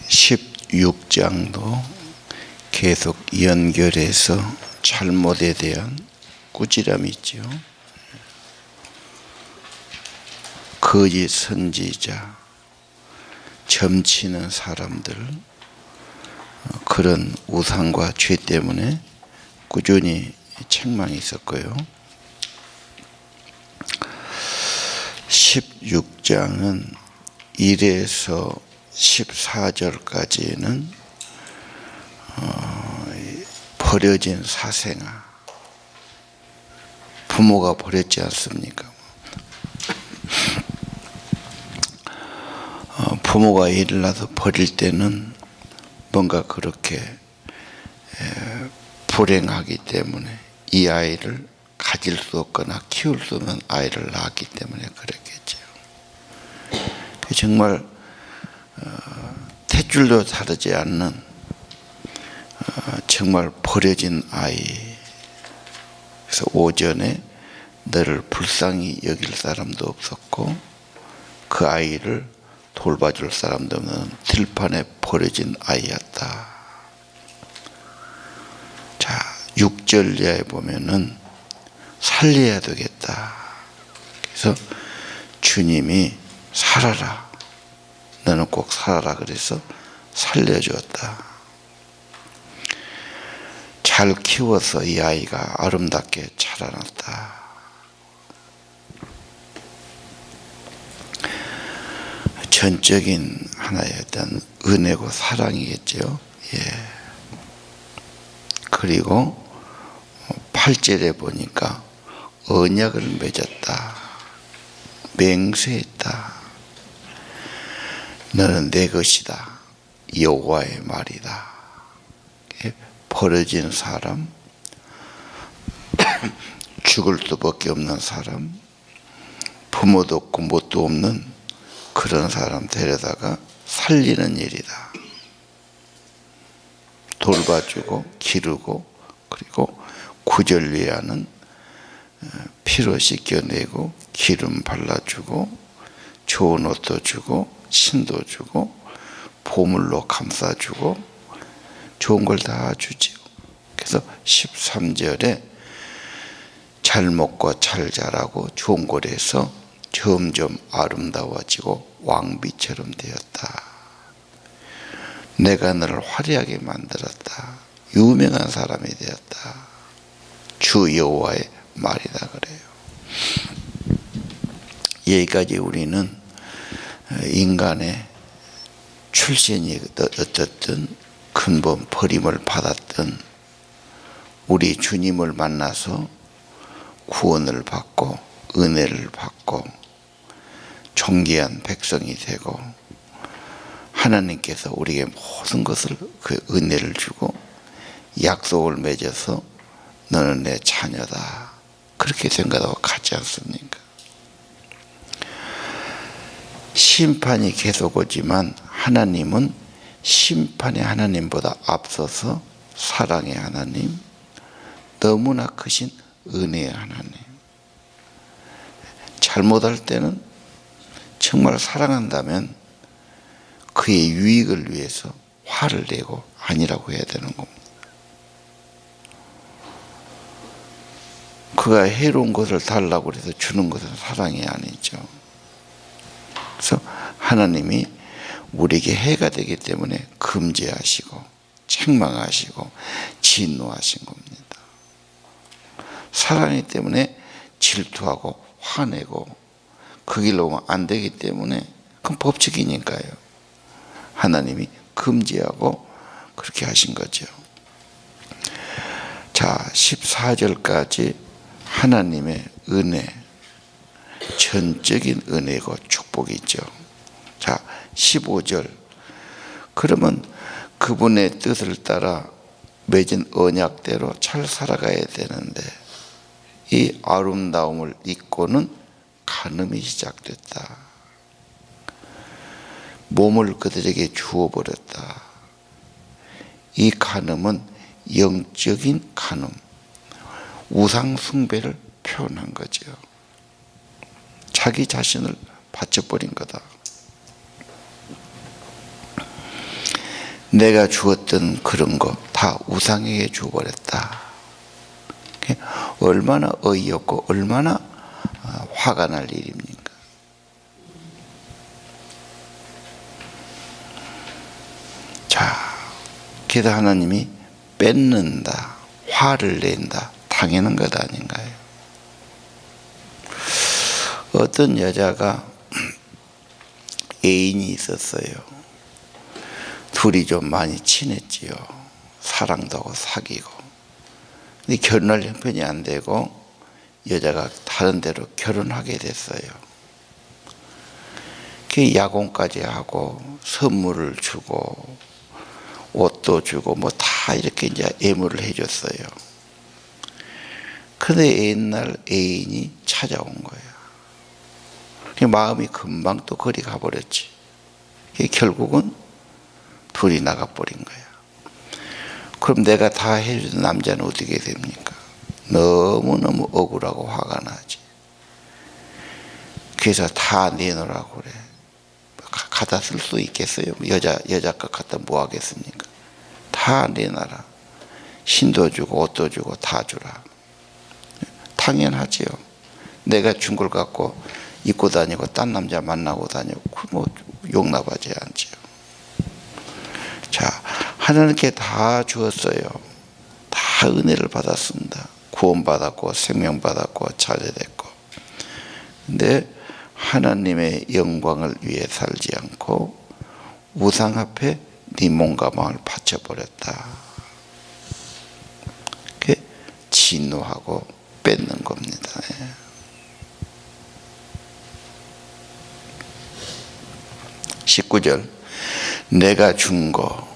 16장도 계속 연결해서 잘못에 대한 꾸지람이 있죠. 거짓 선지자, 점치는 사람들, 그런 우상과 죄 때문에 꾸준히 책망이 있었고요. 16장은 1에서 14절까지는 버려진 사생아, 부모가 버렸지 않습니까? 부모가 일을 나서 버릴 때는 뭔가 그렇게 불행하기 때문에 이 아이를 가질 수 없거나 키울 수 없는 아이를 낳았기 때문에 그랬겠죠. 정말 탯줄도 다르지 않는 정말 버려진 아이. 그래서 오전에 너를 불쌍히 여길 사람도 없었고 그 아이를 돌봐줄 사람도 없는 들판에 버려진 아이였다. 자, 6절 이하에 보면은 살려야 되겠다. 그래서 주님이 살아라, 너는 꼭 살아라 그래서 살려주었다. 잘 키워서 이 아이가 아름답게 자라났다. 전적인 하나의 어떤 은혜고 사랑이겠죠. 예. 그리고 8절에 보니까 언약을 맺었다. 맹세했다. 너는 내 것이다. 여호와의 말이다. 버려진 사람, 죽을 수밖에 없는 사람, 부모도 없고 뭣도 없는 그런 사람 데려다가 살리는 일이다. 돌봐주고 기르고 그리고 구절리하는 피로 씻겨내고 기름 발라주고 좋은 옷도 주고 신도 주고 보물로 감싸주고 좋은 걸 다 주지요. 그래서 13절에 잘 먹고 잘 자라고 좋은 곳에서 점점 아름다워지고 왕비처럼 되었다. 내가 너를 화려하게 만들었다. 유명한 사람이 되었다. 주 여호와의 말이다 그래요. 여기까지 우리는 인간의 출신이 어떻든 근본 버림을 받았던 우리 주님을 만나서 구원을 받고 은혜를 받고 존귀한 백성이 되고 하나님께서 우리에게 모든 것을 그 은혜를 주고 약속을 맺어서 너는 내 자녀다 그렇게 생각하고 가지 않습니까? 심판이 계속 오지만 하나님은 심판의 하나님보다 앞서서 사랑의 하나님, 너무나 크신 은혜의 하나님. 잘못할 때는 정말 사랑한다면 그의 유익을 위해서 화를 내고 아니라고 해야 되는 겁니다. 그가 해로운 것을 달라고 해서 주는 것은 사랑이 아니죠. 그래서 하나님이 우리에게 해가 되기 때문에 금지하시고 책망하시고 진노하신 겁니다. 사랑이기 때문에 질투하고 화내고 그 길로 오면 안 되기 때문에 그건 법칙이니까요. 하나님이 금지하고 그렇게 하신 거죠. 자, 14절까지 하나님의 은혜, 전적인 은혜고 축복이 있죠. 자, 15절. 그러면 그분의 뜻을 따라 맺은 언약대로 잘 살아가야 되는데 이 아름다움을 잊고는 간음이 시작됐다. 몸을 그들에게 주어버렸다. 이 간음은 영적인 간음, 우상 숭배를 표현한 거죠. 자기 자신을 바쳐버린 거다. 내가 주었던 그런 거 다 우상에게 주어버렸다. 얼마나 어이없고 얼마나 화가 날 일입니까? 자, 그래서 하나님이 뺏는다, 화를 낸다, 당연한 것 아닌가요? 어떤 여자가 애인이 있었어요. 둘이 좀 많이 친했지요. 사랑도 하고 사귀고. 근데 결혼할 형편이 안 되고 여자가 다른 데로 결혼하게 됐어요. 그 야공까지 하고 선물을 주고 옷도 주고 뭐 다 이렇게 이제 애무를 해줬어요. 근데 옛날 애인이 찾아온 거예요. 마음이 금방 또 거리 가버렸지. 결국은 둘이 나가버린 거야. 그럼 내가 다 해준 남자는 어떻게 됩니까? 너무너무 억울하고 화가 나지. 그래서 다 내놓으라고 그래. 갖다 쓸 수 있겠어요? 여자 것 갖다 뭐 하겠습니까? 다 내놔라. 신도 주고 옷도 주고 다 주라. 당연하지요. 내가 준 걸 갖고 입고 다니고 딴 남자 만나고 다니고 뭐 용납하지 않지요. 자, 하나님께 다 주었어요. 다 은혜를 받았습니다. 구원받았고 생명받았고 자제됐고. 근데 하나님의 영광을 위해 살지 않고 우상 앞에 네 몸과 마음을 바쳐버렸다. 그게 진노하고 뺏는 겁니다. 19절, 내가 준 거,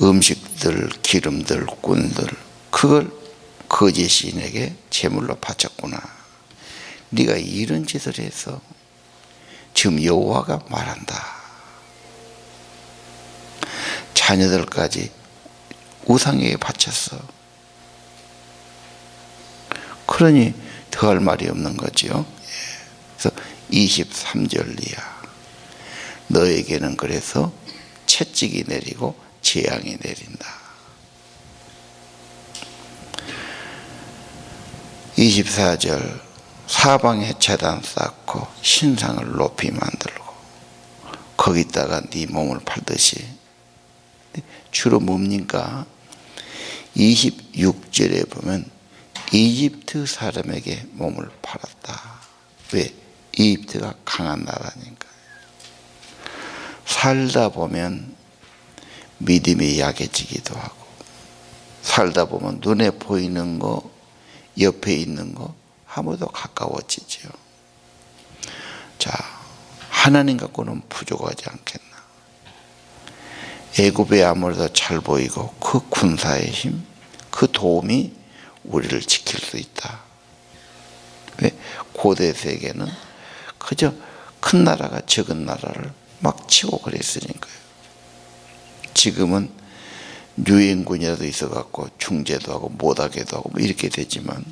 음식들, 기름들, 꾼들, 그걸 거짓 시인에게 제물로 바쳤구나. 네가 이런 짓을 해서 지금 여호와가 말한다. 자녀들까지 우상에게 바쳤어. 그러니 더할 말이 없는 거죠. 그래서 23절 이하, 너에게는 그래서 채찍이 내리고 재앙이 내린다. 24절, 사방에 재단 쌓고 신상을 높이 만들고 거기다가 네 몸을 팔듯이. 주로 뭡니까? 26절에 보면 이집트 사람에게 몸을 팔았다. 왜? 이집트가 강한 나라니까. 살다 보면 믿음이 약해지기도 하고, 살다 보면 눈에 보이는 거, 옆에 있는 거 아무도 가까워지죠. 자, 하나님 갖고는 부족하지 않겠나. 애굽에 아무래도 잘 보이고 그 군사의 힘, 그 도움이 우리를 지킬 수 있다. 왜? 고대 세계는 그저 큰 나라가 적은 나라를 막 치고 그랬으니까요. 지금은 유엔군이라도 있어갖고 중재도 하고 못하게도 하고 뭐 이렇게 되지만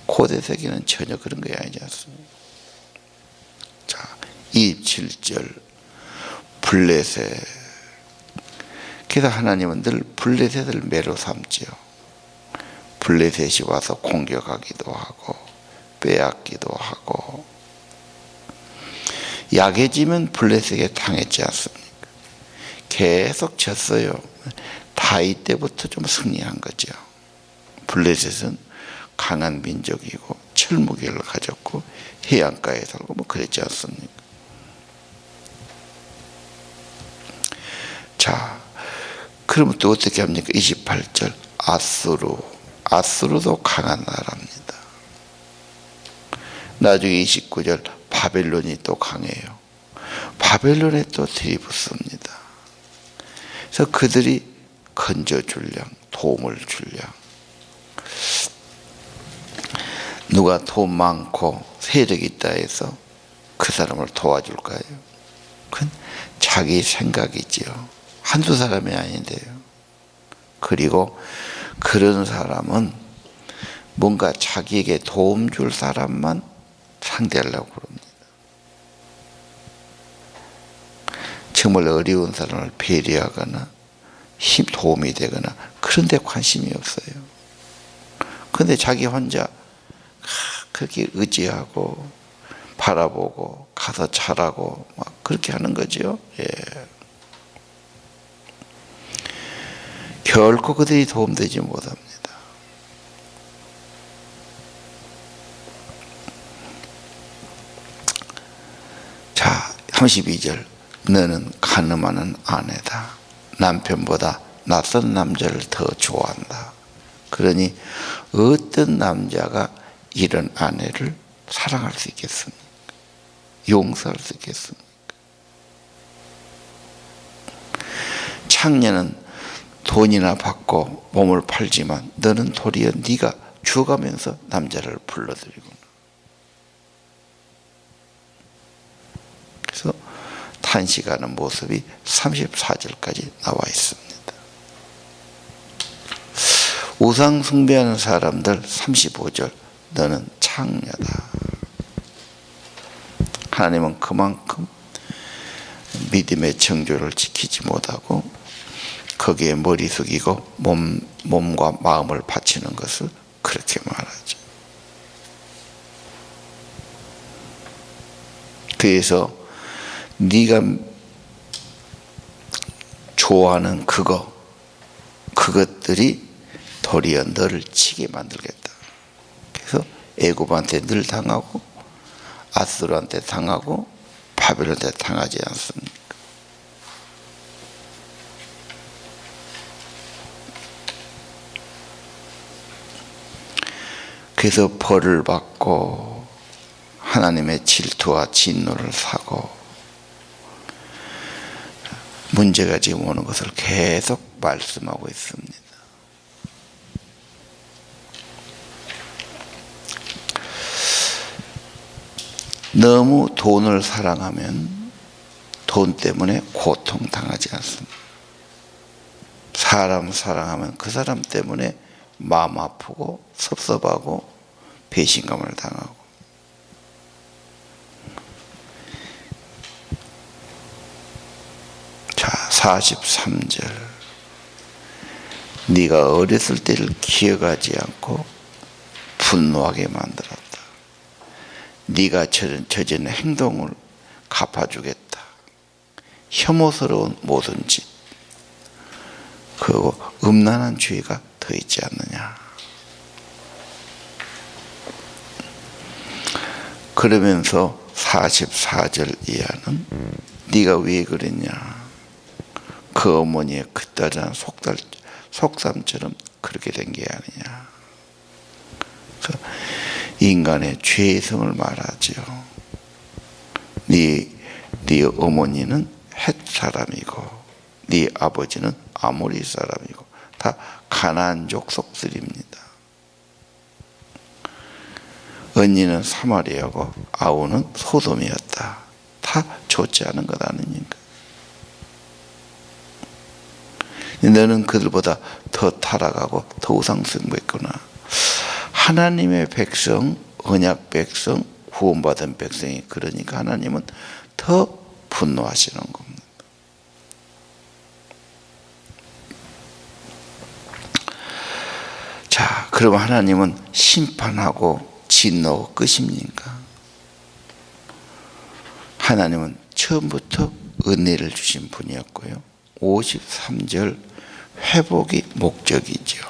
고대 세계는 전혀 그런 게 아니지 않습니까? 자, 27절, 블레셋. 그래서 하나님은 늘 블레셋을 매로 삼지요. 블레셋이 와서 공격하기도 하고 빼앗기도 하고. 약해지면 블레셋에게 당했지 않습니까? 계속 졌어요. 다윗 때부터 좀 승리한 거죠. 블레셋은 강한 민족이고 철무기를 가졌고 해안가에 살고 뭐 그랬지 않습니까? 자, 그러면 또 어떻게 합니까? 28절, 아수르도 강한 나라입니다. 나중에 29절, 바벨론이 또 강해요. 바벨론에 또 들이붙습니다. 그래서 그들이 건져줄량, 도움을 줄량. 누가 돈 많고 세력이 있다 해서 그 사람을 도와줄까요? 그건 자기 생각이지요. 한두 사람이 아닌데요. 그리고 그런 사람은 뭔가 자기에게 도움 줄 사람만 상대하려고 그럽니다. 정말 어려운 사람을 배려하거나 도움이 되거나 그런 데 관심이 없어요. 근데 자기 혼자 그렇게 의지하고 바라보고 가서 잘하고 막 그렇게 하는 거죠. 예. 결코 그들이 도움되지 못합니다. 자, 32절. 너는 간음하는 아내다. 남편보다 낯선 남자를 더 좋아한다. 그러니 어떤 남자가 이런 아내를 사랑할 수 있겠습니까? 용서할 수 있겠습니까? 창녀는 돈이나 받고 몸을 팔지만 너는 도리어 네가 죽어가면서 남자를 불러들이구나. 그래서 탄식하는 모습이 34절까지 나와 있습니다. 우상 숭배하는 사람들 35절. 너는 창녀다. 하나님은 그만큼 믿음의 정조를 지키지 못하고 거기에 머리 숙이고 몸과 마음을 바치는 것을 그렇게 말하죠. 그래서 네가 좋아하는 그것들이 도리어 너를 치게 만들겠다. 그래서 애굽한테 늘 당하고 아수르한테 당하고 바벨론한테 당하지 않습니까? 그래서 벌을 받고 하나님의 질투와 진노를 사고 문제가 지금 오는 것을 계속 말씀하고 있습니다. 너무 돈을 사랑하면 돈 때문에 고통당하지 않습니다. 사람 사랑하면 그 사람 때문에 마음 아프고 섭섭하고 배신감을 당하고. 자, 43절. 네가 어렸을 때를 기억하지 않고 분노하게 만들었다. 네가 저지른 행동을 갚아주겠다. 혐오스러운 모든 짓, 그리고 음란한 죄가 더 있지 않느냐. 그러면서 44절 이하는 네가 왜 그랬냐. 그 어머니의 그따란 속담처럼 그렇게 된 게 아니냐. 그래서 인간의 죄성을 말하죠. 네 어머니는 헷 사람이고 네 아버지는 아모리 사람이고 다 가나안족 속들입니다. 언니는 사마리아고 아우는 소돔이었다. 다 좋지 않은 것 아닙니까? 너는 그들보다 더 타락하고 더 우상숭배했구나. 하나님의 백성, 언약 백성, 구원받은 백성이 그러니까 하나님은 더 분노하시는 겁니다. 자, 그럼 하나님은 심판하고 진노 끝입니까? 하나님은 처음부터 은혜를 주신 분이었고요. 53절 회복이 목적이죠.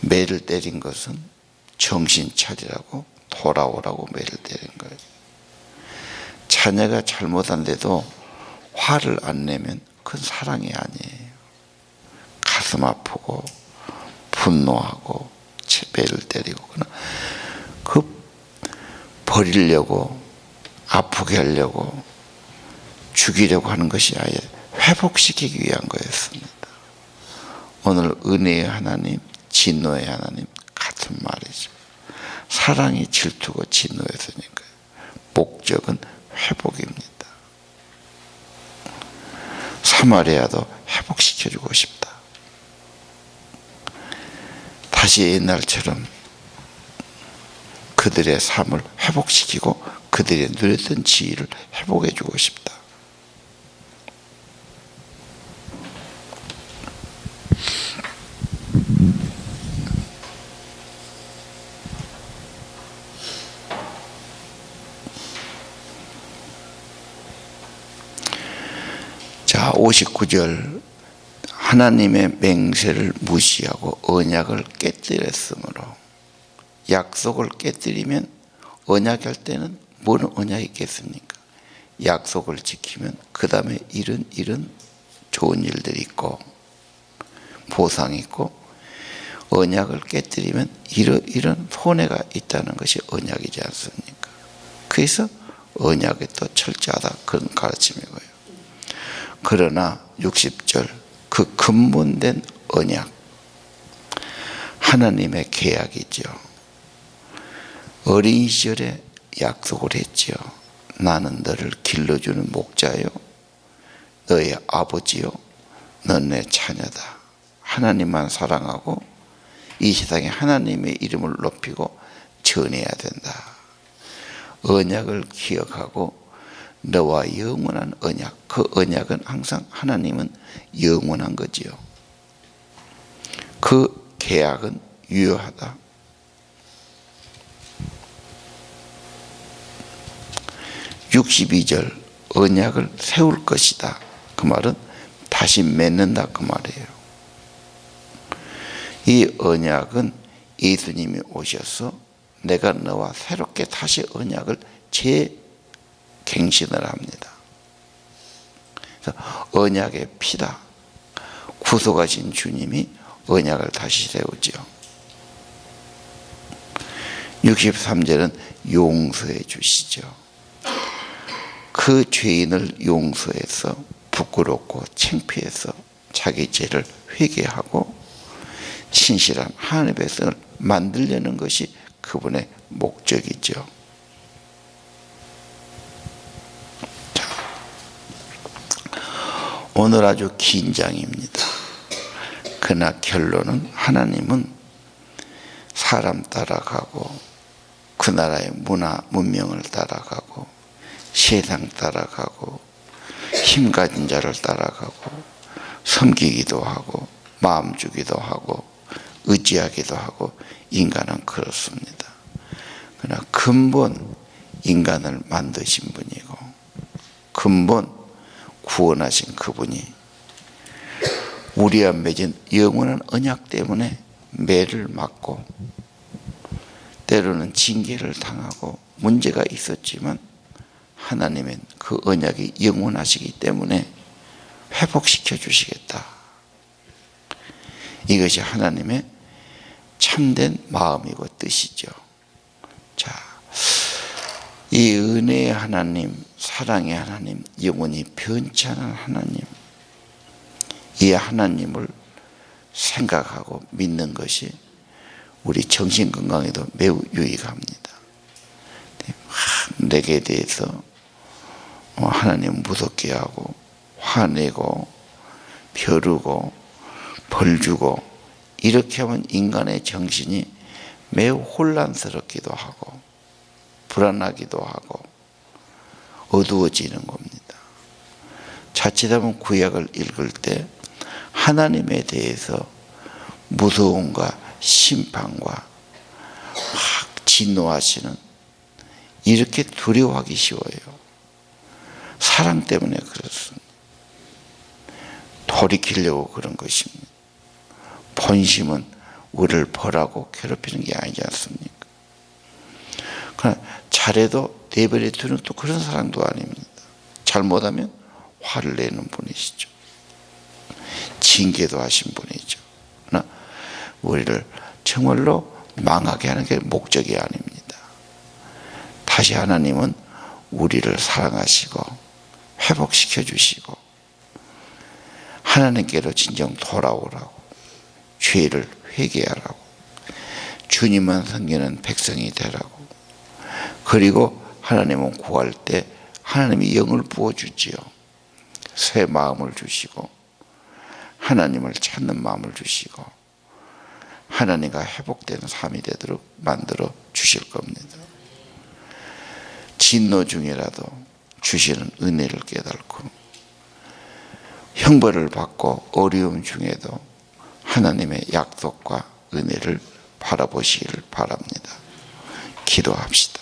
매를 때린 것은 정신 차리라고 돌아오라고 매를 때린 거예요. 자녀가 잘못한데도 화를 안 내면 그건 사랑이 아니에요. 가슴 아프고 분노하고 매를 때리고 그 버리려고 아프게 하려고 죽이려고 하는 것이 아예 회복시키기 위한 거였습니다. 오늘 은혜의 하나님, 진노의 하나님 같은 말이죠. 사랑이 질투고 진노였으니까 목적은 회복입니다. 사마리아도 회복시켜주고 싶다. 다시 옛날처럼 그들의 삶을 회복시키고 그들의 누렸던 지위를 회복해주고 싶다. 자, 59절. 하나님의 맹세를 무시하고 언약을 깨뜨렸으므로. 약속을 깨뜨리면 언약할 때는 뭔 언약이 있겠습니까? 약속을 지키면 그 다음에 이런 좋은 일들이 있고 보상이 있고, 언약을 깨뜨리면 이런 손해가 있다는 것이 언약이지 않습니까? 그래서 언약이 또 철저하다, 그런 가르침이고요. 그러나 60절, 그 근본된 언약, 하나님의 계약이죠. 어린 시절에 약속을 했지요. 나는 너를 길러주는 목자요, 너의 아버지요, 넌 내 자녀다. 하나님만 사랑하고 이 세상에 하나님의 이름을 높이고 전해야 된다. 언약을 기억하고 너와 영원한 언약, 그 언약은 항상 하나님은 영원한 거지요. 그 계약은 유효하다. 62절, 언약을 세울 것이다. 그 말은 다시 맺는다, 그 말이에요. 이 언약은 예수님이 오셔서 내가 너와 새롭게 다시 언약을 재갱신을 합니다. 그래서 언약의 피다. 구속하신 주님이 언약을 다시 세우죠. 63절은 용서해 주시죠. 그 죄인을 용서해서 부끄럽고 창피해서 자기 죄를 회개하고 신실한 하나님의 백성을 만들려는 것이 그분의 목적이죠. 자, 오늘 아주 긴 장입니다. 그러나 결론은 하나님은 사람 따라가고 그 나라의 문화 문명을 따라가고 세상 따라가고 힘 가진 자를 따라가고 섬기기도 하고 마음 주기도 하고 의지하기도 하고, 인간은 그렇습니다. 그러나 근본 인간을 만드신 분이고 근본 구원하신 그분이 우리와 맺은 영원한 언약 때문에 매를 맞고 때로는 징계를 당하고 문제가 있었지만, 하나님은 그 언약이 영원하시기 때문에 회복시켜 주시겠다. 이것이 하나님의 참된 마음이고 뜻이죠. 자, 이 은혜의 하나님, 사랑의 하나님, 영원히 변치 않은 하나님, 이 하나님을 생각하고 믿는 것이 우리 정신건강에도 매우 유익합니다. 내게 대해서 하나님 무섭게 하고 화내고 벼르고 벌주고 이렇게 하면 인간의 정신이 매우 혼란스럽기도 하고 불안하기도 하고 어두워지는 겁니다. 자칫하면 구약을 읽을 때 하나님에 대해서 무서움과 심판과 막 진노하시는, 이렇게 두려워하기 쉬워요. 사랑 때문에 그렇습니다. 돌이키려고 그런 것입니다. 본심은 우리를 벌하고 괴롭히는 게 아니지 않습니까? 그러나 잘해도 내버려 두는 또 그런 사람도 아닙니다. 잘못하면 화를 내는 분이시죠. 징계도 하신 분이죠. 그러나 우리를 정말로 망하게 하는 게 목적이 아닙니다. 다시 하나님은 우리를 사랑하시고 회복시켜 주시고 하나님께로 진정 돌아오라고, 죄를 회개하라고, 주님만 섬기는 백성이 되라고, 그리고 하나님은 구할 때 하나님이 영을 부어주지요. 새 마음을 주시고 하나님을 찾는 마음을 주시고 하나님과 회복되는 삶이 되도록 만들어 주실 겁니다. 진노 중이라도 주시는 은혜를 깨닫고 형벌을 받고 어려움 중에도 하나님의 약속과 은혜를 바라보시기를 바랍니다. 기도합시다.